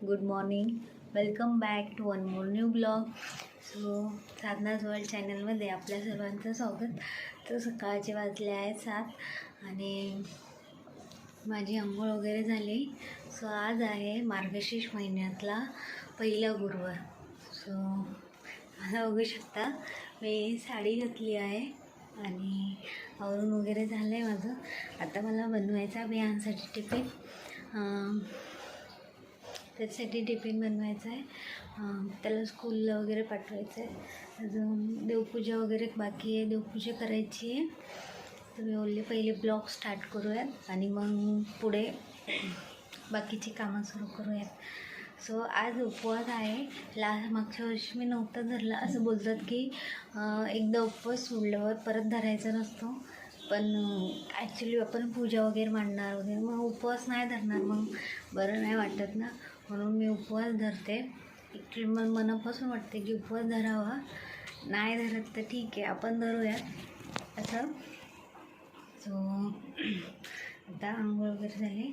Good morning. Welcome back to one more new blog. So Sadhana's world चॅनलमध्ये आपल्या सर्वांचं स्वागत. तर सकाळचे वाजले आहेत 7 आणि माझी अंघोळ वगैरे झाली. सो आज आहे मार्गशीर्ष महिन्यातला पहिला गुरुवार. सो मला बघू शकता मी साडी घातली आहे आणि आवरून वगैरे झालं आहे माझं. आता मला बनवायचा बियांसाठी टिफिन. त्यासाठी टिफिन बनवायचा आहे. त्याला स्कूलला वगैरे पाठवायचं आहे. अजून देवपूजा वगैरे बाकी आहे, देवपूजा करायची आहे. तर मी बोलले पहिले ब्लॉग स्टार्ट करूयात आणि मग पुढे बाकीची कामं सुरू करूयात. सो आज उपवास आहे. मागच्या वर्षी मी नव्हता धरला. असं बोलतात की एकदा उपवास सोडल्यावर परत धरायचा नसतो. पण ॲक्च्युली आपण पूजा वगैरे मांडणार वगैरे, मग उपवास नाही धरणार, मग बरं नाही वाटत ना, म्हणून मी उपवास धरते. ॲक्च्युली मला मनापासून वाटते की उपवास धरावा. नाही धरत तर ठीक आहे, आपण धरूयात असं. सो आता आंघोळ वगैरे झाली.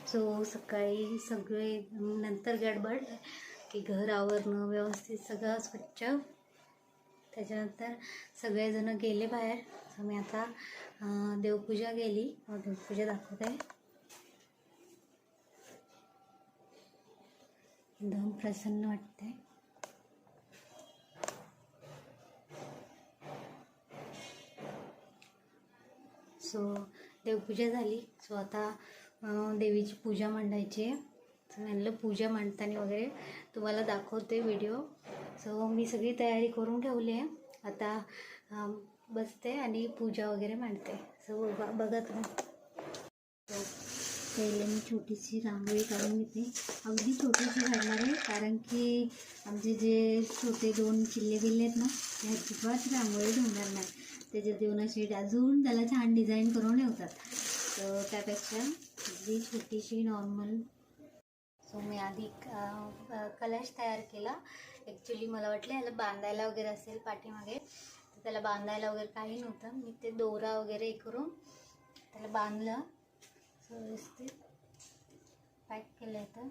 सो सकाळी सगळे नंतर गडबड की घर आवरणं व्यवस्थित सगळं स्वच्छ. त्याच्यानंतर सगळेजण गेले बाहेर. सो मी आता देवपूजा केली. देवपूजा दाखवते. एकदम प्रसन्न वाटते. सो देवपूजा झाली. सो आता देवीची पूजा मांडायची आहे. सो म्हणलं पूजा मांडताना वगैरे तुम्हाला दाखवते व्हिडिओ. सो मी सगळी तयारी करून ठेवली आहे. आता बसते आणि पूजा वगैरे मांडते. सो बघा तुम्ही. सो पहिले मी छोटीशी रांगोळी काढून घेते. अगदी छोटीशी काढणार आहे कारण की आमचे जे छोटे 2 चिल्ले बिल्ले आहेत ना, त्या अजिबात रांगोळी धुणार नाही. त्याच्यात येऊन अशी अजून त्याला छान डिझाईन करून ठेवतात. तर त्यापेक्षा अगदी छोटीशी नॉर्मल. सो मी आधी कलश तयार केला. ॲक्च्युली मला वाटलं याला बांधायला वगैरे असेल पाठीमागे, तर त्याला बांधायला वगैरे काही नव्हतं. मी ते दोरा वगैरे करून त्याला बांधलं. सो व्यवस्थित पॅक केलं आहे.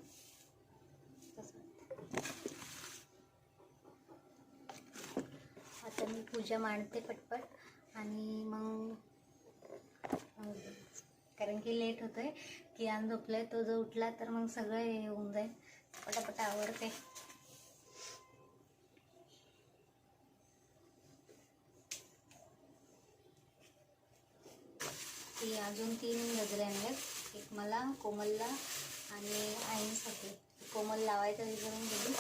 आता मी पूजा मांडते पटपट आणि मग कारण की लेट होतं आहे. कियान झोपलं आहे. तो जर उठला तर मग सगळं हे होऊन जाईल. पटापट आवडते. ती अजून 3 गजरे आणलेत. एक मला, कोमलला आणि आईसाठी. कोमल लावायचं विसरून गेली,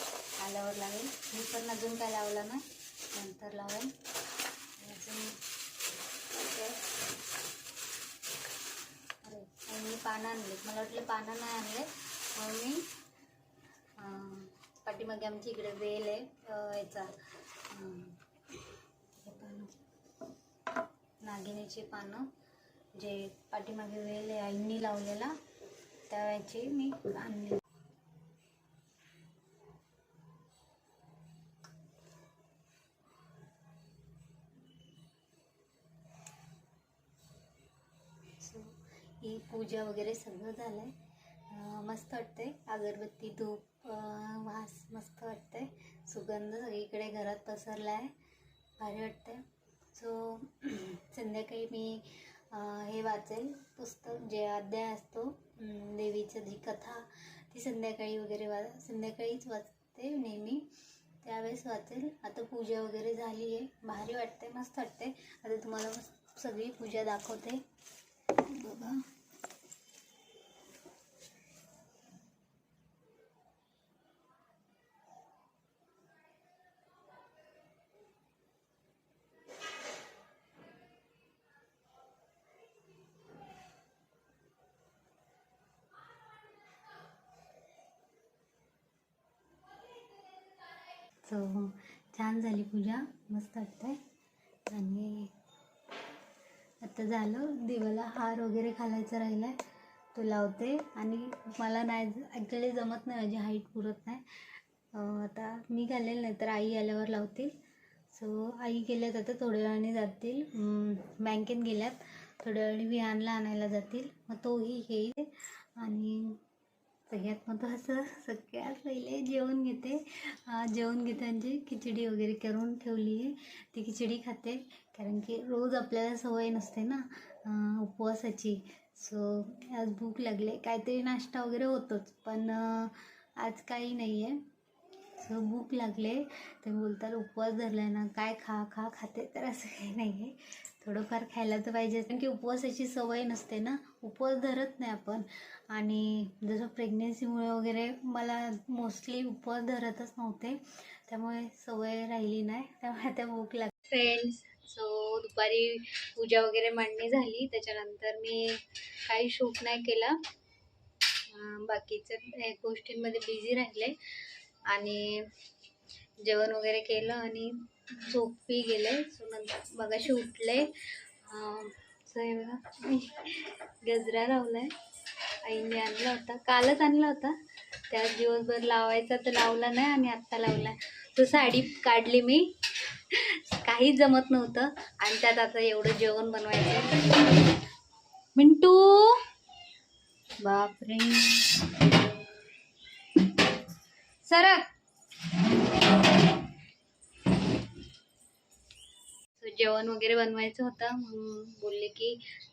आल्यावर लावेल. मी पण अजून काय लावला नाही, नंतर लावेल. अजून मी पानं आणलेत. मला वाटलं पानं नाही आणले, म्हणून मी पाठीमागे आमची इकडे वेल आहे याचा नागिनीची पानं, जे पाठीमागे वेल आहे आईंनी लावलेला, त्या वेळची मी आणली. ही पूजा वगैरे सगळं झालं आहे. मस्त वाटते. अगरबत्ती, धूप, वास मस्त वाटते. सुगंध सगळीकडे घरात पसरला आहे. भारी वाटते. सो संध्याकाळी मी हे वाचेल पुस्तक, जे अध्याय असतो देवीचं, जी कथा, ती संध्याकाळी वगैरे संध्याकाळीच वाचते नेहमी, त्यावेळेस वाचेल. आता पूजा वगैरे झाली आहे. भारी वाटते, मस्त वाटते. आता तुम्हाला सगळी पूजा दाखवते बघा. सो छान झाली पूजा, मस्त वाटतंय. आणि आता झालं, देवाला हार वगैरे घालायचा राहिला आहे तो लावते. आणि मला नाही ॲक्च्युली जमत नाही, माझी हाईट पुरत नाही. आता मी घालेल नाही तर आई आल्यावर लावतील. सो आई गेल्यात आता, थोड्या वेळाने जातील, बँकेत गेल्यात, थोड्या वेळाने विहानला आणायला जातील, मग तोही येईल. आणि सगळ्यात महत्त्वाचं, सगळ्यात पहिले जेवण घेते. जेवण घेताना खिचडी वगैरे करून ठेवली आहे, ती खिचडी खाते. कारण की रोज आपल्याला सवय नसते ना उपवासाची. सो आज भूक लागली, काहीतरी नाश्ता वगैरे होतोच, पण आज काही नाही आहे. सो भूक लागले, ते बोलतात उपवास धरला आहे ना, काय खाते, तर असं काही नाही आहे, थोडंफार खायला तर पाहिजे. कारण की उपवासाची सवय नसते ना, उपवास धरत नाही आपण. आणि जसं प्रेग्नेन्सीमुळे वगैरे मला मोस्टली उपवास धरतच नव्हते, त्यामुळे सवय राहिली नाही, त्यामुळे आता भूक लागते. फ्रेंड्स, सो दुपारी पूजा वगैरे मांडणी झाली, त्याच्यानंतर मी काही शूट नाही केला, बाकीच्या गोष्टींमध्ये बिझी राहिले. आणि जेवण वगैरे केलं आणि झोपी गेले. सो नंतर मगाशी उठले. सो हे बघा, मी गजरा लावला आहे, आईने आणला होता, कालच आणला होता, त्याच दिवसभर लावायचा तर लावला नाही आणि आत्ता लावला. तो साडी काढली मी, काहीच जमत नव्हतं आणि त्यात आता एवढं जेवण बनवायचं. मिंटू, बापरे, सरक. जेवण वगैरे बनवायचं होतं, बोलले की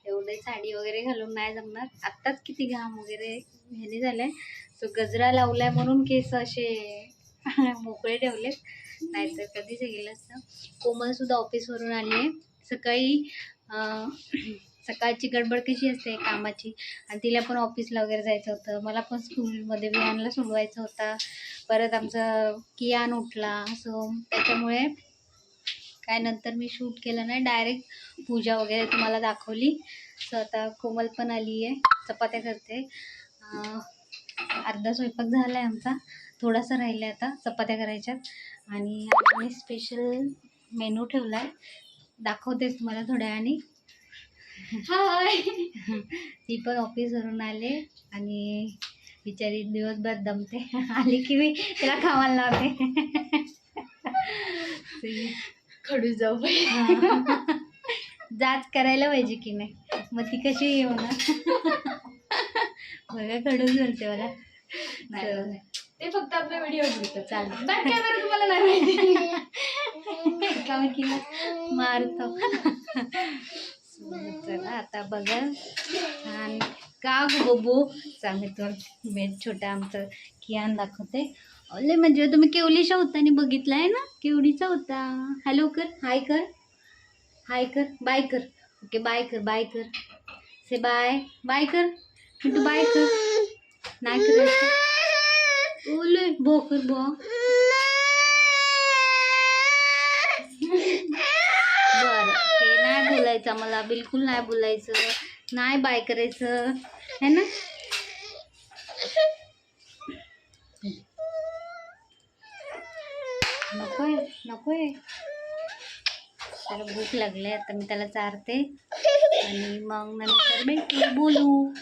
एवढे साडी वगैरे घालून नाही जमणार, आत्ताच किती घाम वगैरे ह्याने झाले. सो गजरा लावलाय म्हणून केस असे मोकळे ठेवलेत, नाहीतर कधीच गेलं असतं. कोमलसुद्धा ऑफिसवरून आली आहे. सकाळची गडबड कशी असते कामाची, आणि तिला पण ऑफिसला वगैरे जायचं होतं, मला पण स्कूलमध्ये विहानला सोडवायचं होता, परत आमचा कियान उठला. सो त्याच्यामुळे काय नंतर मी शूट केलं नाही, डायरेक्ट पूजा वगैरे तुम्हाला दाखवली. सो आता कोमल पण आली आहे, चपात्या करते. अर्धा स्वयंपाक झाला आहे आमचा, थोडासा राहिला आहे आता चपात्या करायच्यात. आणि आम्ही स्पेशल मेनू ठेवला आहे, दाखवतेच तुम्हाला थोड्या वेळाने. हाय, ती पण ऑफिसवरून आले आणि बिचारी दिवसभर दमते, आली की मी तिला कामाला लावते. खडू जाऊ जाच करायला पाहिजे की नाही, मग ती कशी येऊ ना. बघा खडूच धरते मला. ते फक्त आपल्या व्हिडिओ घेतो, चालेल, तुम्हाला नाही माहिती का मी तिला मारतो. चला आता बघा. आणि का बबू सांगतो, बेट छोटा आमचं कियान दाखवते. ओले म्हणजे तुम्ही केवलीचा होता आणि बघितला आहे ना, केवढीचा होता. हॅलो कर, हाय कर, हाय कर, बाय कर. ओके, बाय कर, बाय कर, से बाय, बाय कर, तू बाय कर. नाही करायचं, ओले बो कर, बो. बरं, हे नाही बोलायचं मला, बिलकुल नाही बोलायचं, नाही बाय करायचं है ना. नकोय नकोय, त्याला भूक लागली, आता मी त्याला चारते आणि मग नंतर भेटू, बोलू.